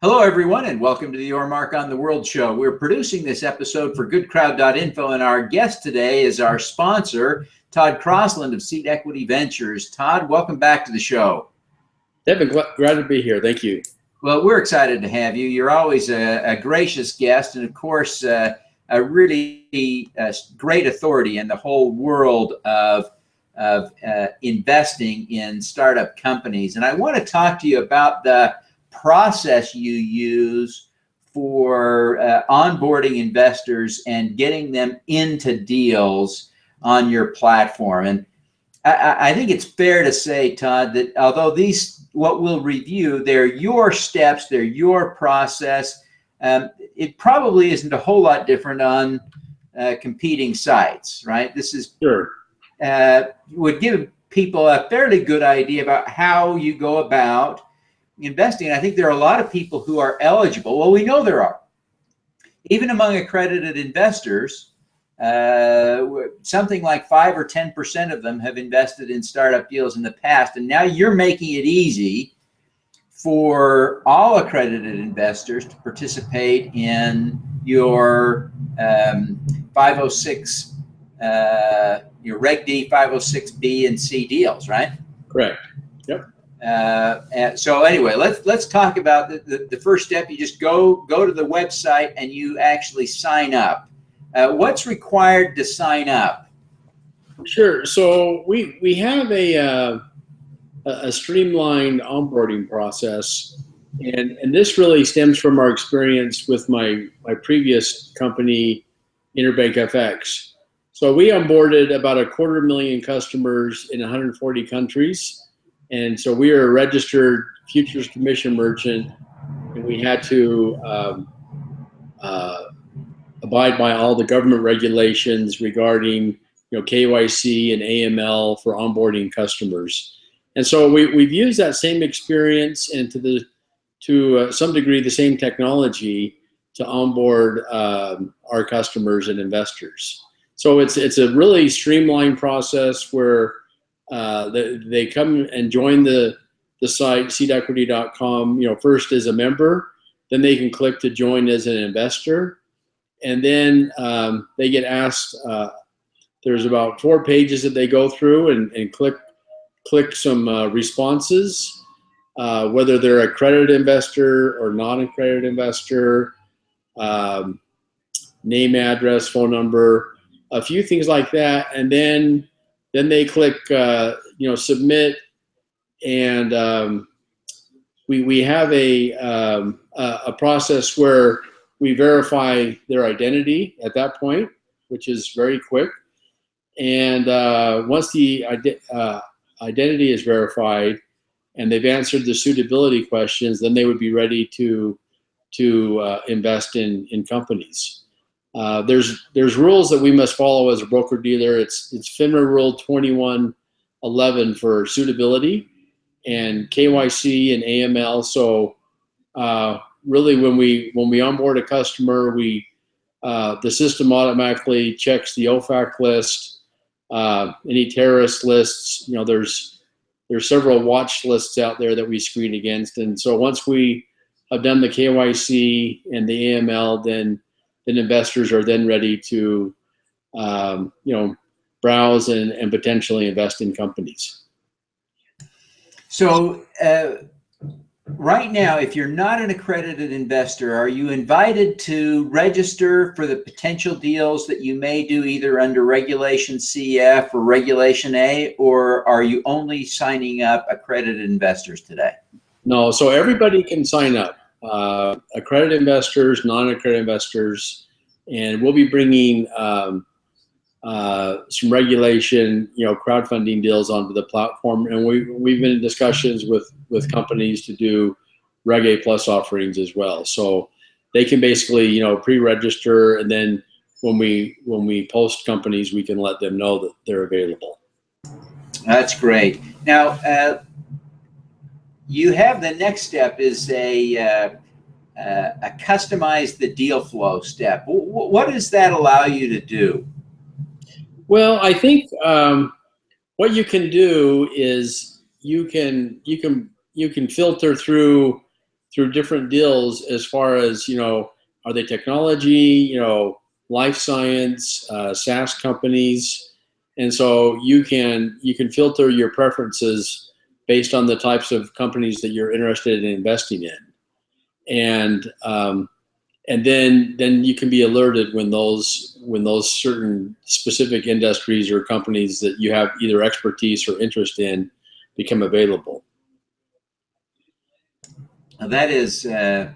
Hello, everyone, and welcome to the Your Mark on the World show. We're producing this episode for GoodCrowd.info, and our guest today is our sponsor, Todd Crossland of Seed Equity Ventures. Todd, welcome back to the show. Devin, glad to be here. Thank you. Well, we're excited to have you. You're always a gracious guest, and of course, a really great authority in the whole world of investing in startup companies. And I want to talk to you about the process you use for onboarding investors and getting them into deals on your platform. And I think it's fair to say, Todd, that although what we'll review, they're your steps, they're your process, it probably isn't a whole lot different on competing sites, right? This is sure would give people a fairly good idea about how you go about investing. I think there are a lot of people who are eligible. Well, we know there are. Even among accredited investors, something like 5 or 10% of them have invested in startup deals in the past. And now you're making it easy for all accredited investors to participate in your 506, your Reg D 506B and C deals, right? Correct. Yep. So anyway, let's talk about the first step. You just go to the website and you actually sign up. What's required to sign up? Sure. So we have a streamlined onboarding process, and this really stems from our experience with my previous company, Interbank FX. So we onboarded about 250,000 customers in 140 countries. And so we are a registered futures commission merchant, and we had to abide by all the government regulations regarding KYC and AML for onboarding customers. And so we've used that same experience and to some degree the same technology to onboard our customers and investors. So it's a really streamlined process where they come and join the site, seedequity.com, first as a member, then they can click to join as an investor. And then they get asked, there's about 4 pages that they go through and click some responses, whether they're an accredited investor or non-accredited investor, name, address, phone number, a few things like that. And then they click, submit, and we have a process where we verify their identity at that point, which is very quick. And once the identity is verified and they've answered the suitability questions, then they would be ready to invest in companies. There's rules that we must follow as a broker dealer. It's FINRA Rule 2111 for suitability and KYC and AML. So really, when we onboard a customer, the system automatically checks the OFAC list, any terrorist lists. There's several watch lists out there that we screen against. And so once we have done the KYC and the AML, then investors are then ready to, browse and potentially invest in companies. So right now, if you're not an accredited investor, are you invited to register for the potential deals that you may do either under Regulation CF or Regulation A, or are you only signing up accredited investors today? No, so everybody can sign up. Accredited investors, non-accredited investors, and we'll be bringing some regulation, crowdfunding deals onto the platform, and we've been in discussions with companies to do Reg A Plus offerings as well. So they can basically, pre-register, and then when we post companies, we can let them know that they're available. That's great. Now, you have the next step is a customize the deal flow step. What does that allow you to do? Well, I think what you can do is you can filter through through different deals as far as, are they technology, life science, SaaS companies. And so you can filter your preferences based on the types of companies that you're interested in investing in. And then you can be alerted when those certain specific industries or companies that you have either expertise or interest in become available. Now that is a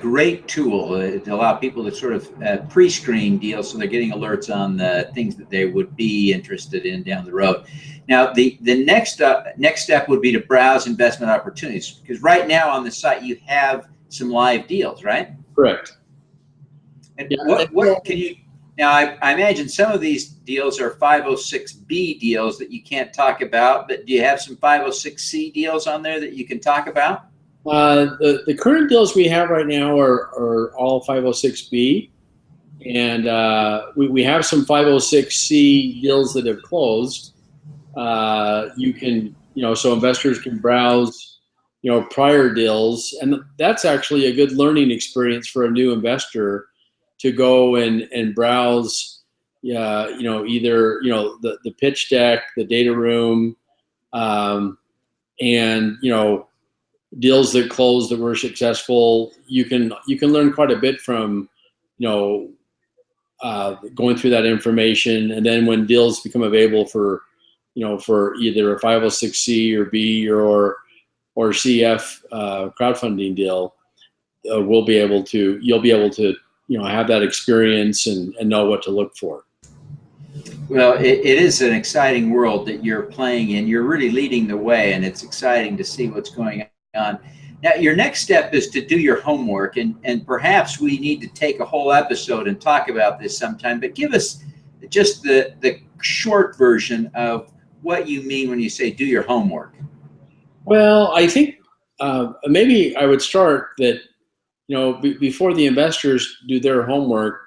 great tool to allow people to sort of pre-screen deals, so they're getting alerts on the things that they would be interested in down the road. Now, the next step would be to browse investment opportunities, because right now on the site you have some live deals, right? Correct. And what can you? Now, I imagine some of these deals are 506B deals that you can't talk about, but do you have some 506C deals on there that you can talk about? The current deals we have right now are all 506B, and we have some 506C deals that have closed. You can, so investors can browse, prior deals, and that's actually a good learning experience for a new investor to go and browse, either the pitch deck, the data room, and deals that closed that were successful. You can learn quite a bit from going through that information, and then when deals become available for either a 506C or B or CF crowdfunding deal, you'll be able to have that experience and know what to look for. Well, it is an exciting world that you're playing in. You're really leading the way, and it's exciting to see what's going on. Now, your next step is to do your homework, and perhaps we need to take a whole episode and talk about this sometime, but give us just the short version of what you mean when you say do your homework. Well, I think maybe I would start that, before the investors do their homework,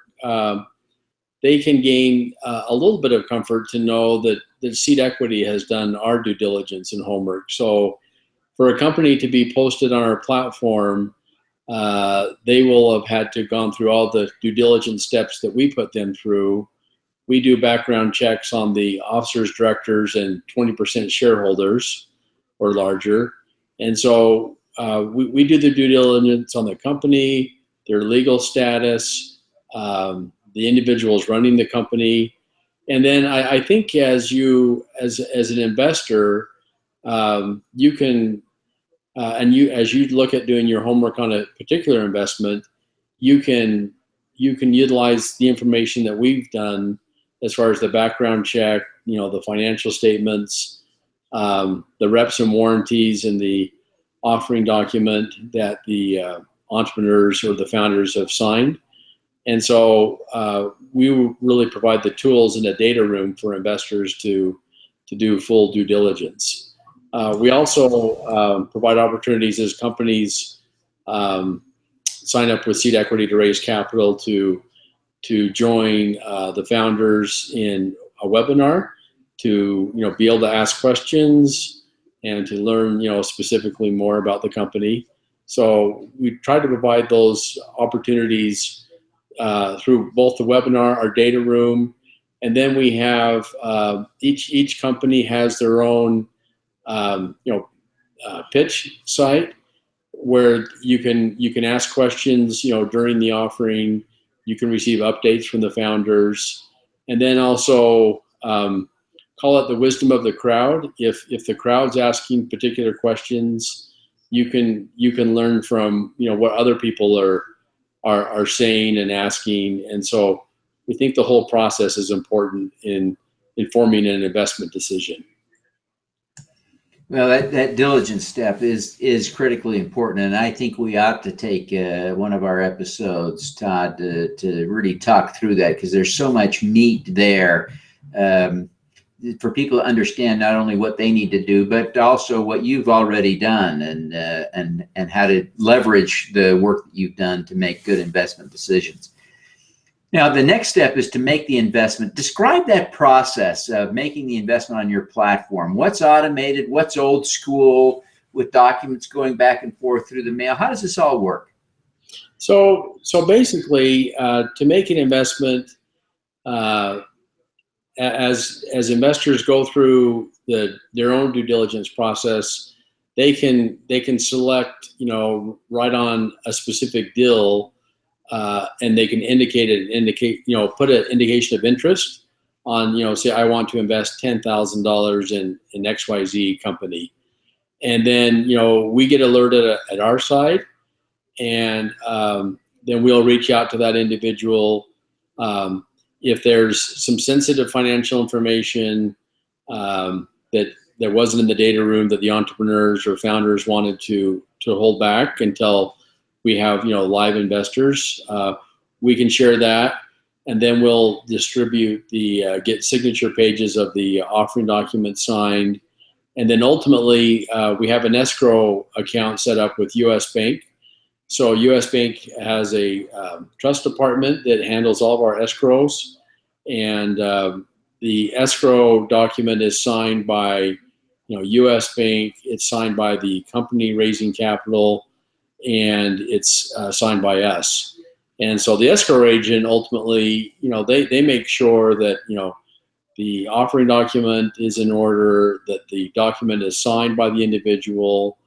they can gain a little bit of comfort to know that Seed Equity has done our due diligence and homework. So for a company to be posted on our platform, they will have had to gone through all the due diligence steps that we put them through. We do background checks on the officers, directors, and 20% shareholders or larger. And so we do the due diligence on the company, their legal status, the individuals running the company. And then I think as an investor, you can, as you look at doing your homework on a particular investment, you can utilize the information that we've done as far as the background check, the financial statements, the reps and warranties, and the offering document that the entrepreneurs or the founders have signed. And so we really provide the tools in a data room for investors to do full due diligence. We also provide opportunities as companies sign up with Seed Equity to raise capital to join the founders in a webinar to be able to ask questions and to learn specifically more about the company. So we try to provide those opportunities through both the webinar, our data room, and then we have each company has their own pitch site where you can ask questions during the offering. You can receive updates from the founders, and then also call it the wisdom of the crowd. If the crowd's asking particular questions, you can learn from what other people are saying and asking. And so we think the whole process is important in informing an investment decision. Well, that diligence step is critically important, and I think we ought to take one of our episodes, Todd, to really talk through that, because there's so much meat there for people to understand not only what they need to do, but also what you've already done, and how to leverage the work that you've done to make good investment decisions. Now, the next step is to make the investment. Describe that process of making the investment on your platform. What's automated? What's old school? with documents going back and forth through the mail? How does this all work? So basically, to make an investment, as investors go through their own due diligence process, they can select, right on a specific deal, and they can put an indication of interest on, say I want to invest $10,000 in XYZ company, and then we get alerted at our side, and then we'll reach out to that individual. If there's some sensitive financial information that wasn't in the data room that the entrepreneurs or founders wanted to hold back until we have live investors, we can share that, and then we'll distribute get signature pages of the offering document signed, and then ultimately we have an escrow account set up with U.S. Bank. So U.S. Bank has a trust department that handles all of our escrows, and the escrow document is signed by U.S. Bank. It's signed by the company raising capital, and it's signed by us. And so the escrow agent ultimately, they make sure that the offering document is in order, that the document is signed by the individual,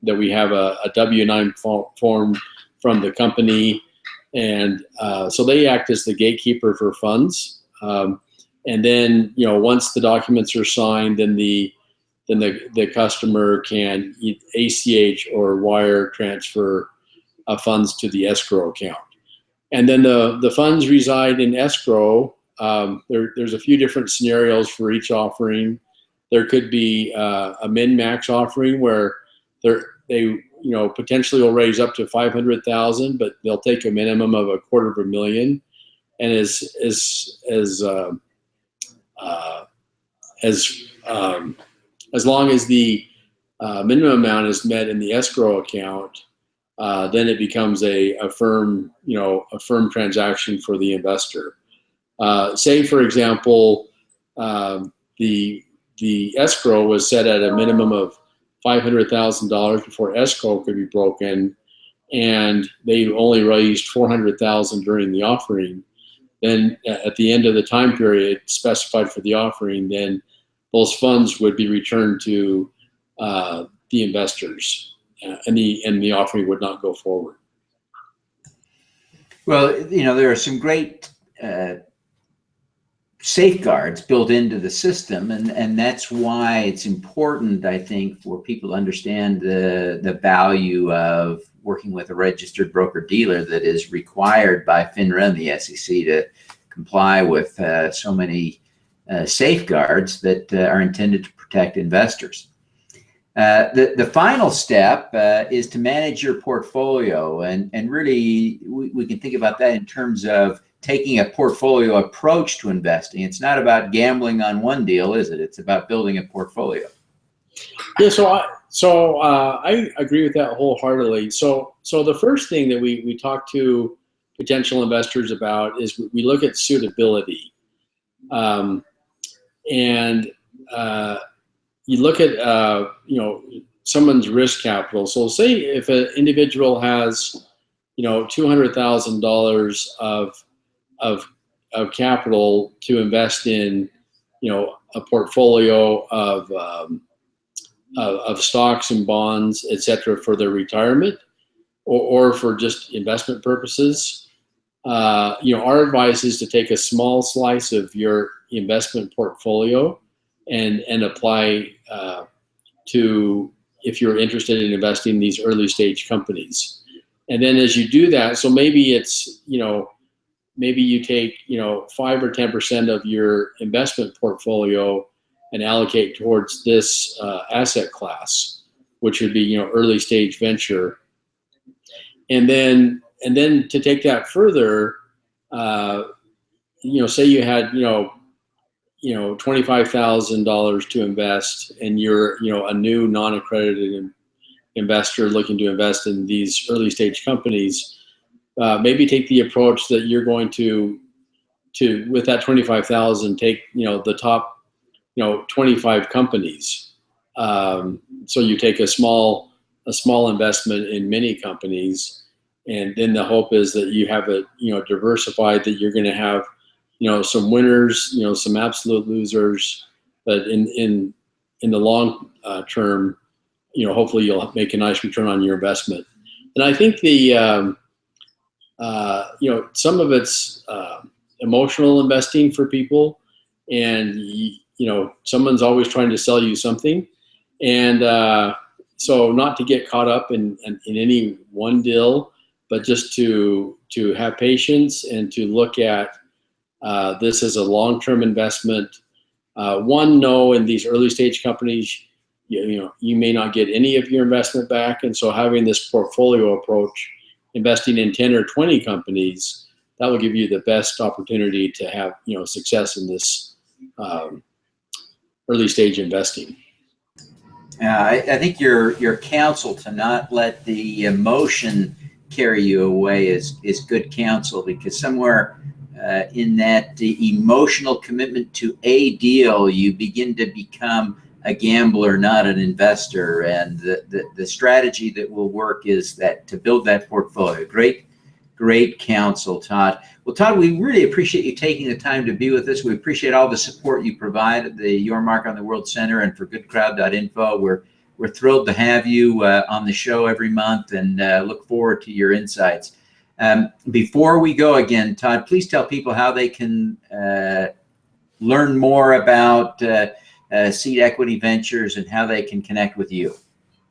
that we have a W-9 form from the company, and so they act as the gatekeeper for funds. And then once the documents are signed, then the customer can ACH or wire transfer funds to the escrow account, and then the funds reside in escrow. There's a few different scenarios for each offering. There could be a min-max offering where they potentially will raise up to $500,000, but they'll take a minimum of $250,000, and as long as the minimum amount is met in the escrow account, then it becomes a firm transaction for the investor. Say, for example, the escrow was set at a minimum of $500,000 before escrow could be broken, and they only raised $400,000 during the offering. Then at the end of the time period specified for the offering, then those funds would be returned to the investors, and the offering would not go forward. Well, there are some great safeguards built into the system, and that's why it's important, I think, for people to understand the value of working with a registered broker-dealer that is required by FINRA and the SEC to comply with so many safeguards that are intended to protect investors. The final step is to manage your portfolio, and really we can think about that in terms of taking a portfolio approach to investing. It's not about gambling on one deal, is it? It's about building a portfolio. Yeah, so I agree with that wholeheartedly. So the first thing that we talk to potential investors about is we look at suitability, and you look at someone's risk capital. So say if an individual has $200,000 of capital to invest in a portfolio of stocks and bonds, etc., for their retirement or for just investment purposes. Our advice is to take a small slice of your investment portfolio and apply to, if you're interested in investing in these early stage companies. And then as you do that, so maybe it's, maybe you take 5 or 10% of your investment portfolio and allocate towards this asset class, which would be early stage venture. And then to take that further, say you had $25,000 to invest, and you're a new non-accredited investor looking to invest in these early stage companies. Maybe take the approach that you're going to with that $25,000, take the top 25 companies, So you take a small investment in many companies, and then the hope is that you have it, diversified, that you're going to have, some winners, some absolute losers, but in the long term, hopefully you'll make a nice return on your investment. And I think the some of it's emotional investing for people, and someone's always trying to sell you something, and so not to get caught up in any one deal, but just to have patience and to look at this as a long-term investment. No, in these early stage companies, you may not get any of your investment back, and so having this portfolio approach, investing in 10 or 20 companies, that will give you the best opportunity to have success in this early stage investing. I think your counsel to not let the emotion carry you away is good counsel, because somewhere in that the emotional commitment to a deal, you begin to become a gambler, not an investor. And the strategy that will work is that to build that portfolio. Great counsel, Todd. Well, Todd, we really appreciate you taking the time to be with us. We appreciate all the support you provide at the Your Mark on the World Center and for GoodCrowd.info. We're thrilled to have you on the show every month, and look forward to your insights. Before we go again, Todd, please tell people how they can learn more about Seed Equity Ventures and how they can connect with you.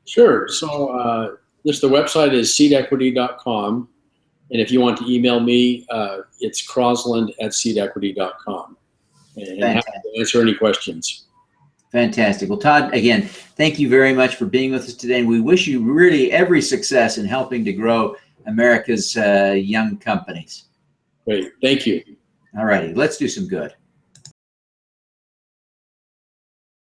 Sure. So the website is seedequity.com. And if you want to email me, it's crosland@seedequity.com. And happy to answer any questions. Fantastic. Well, Todd, again, thank you very much for being with us today. And we wish you really every success in helping to grow America's young companies. Great. Thank you. All righty. Let's do some good.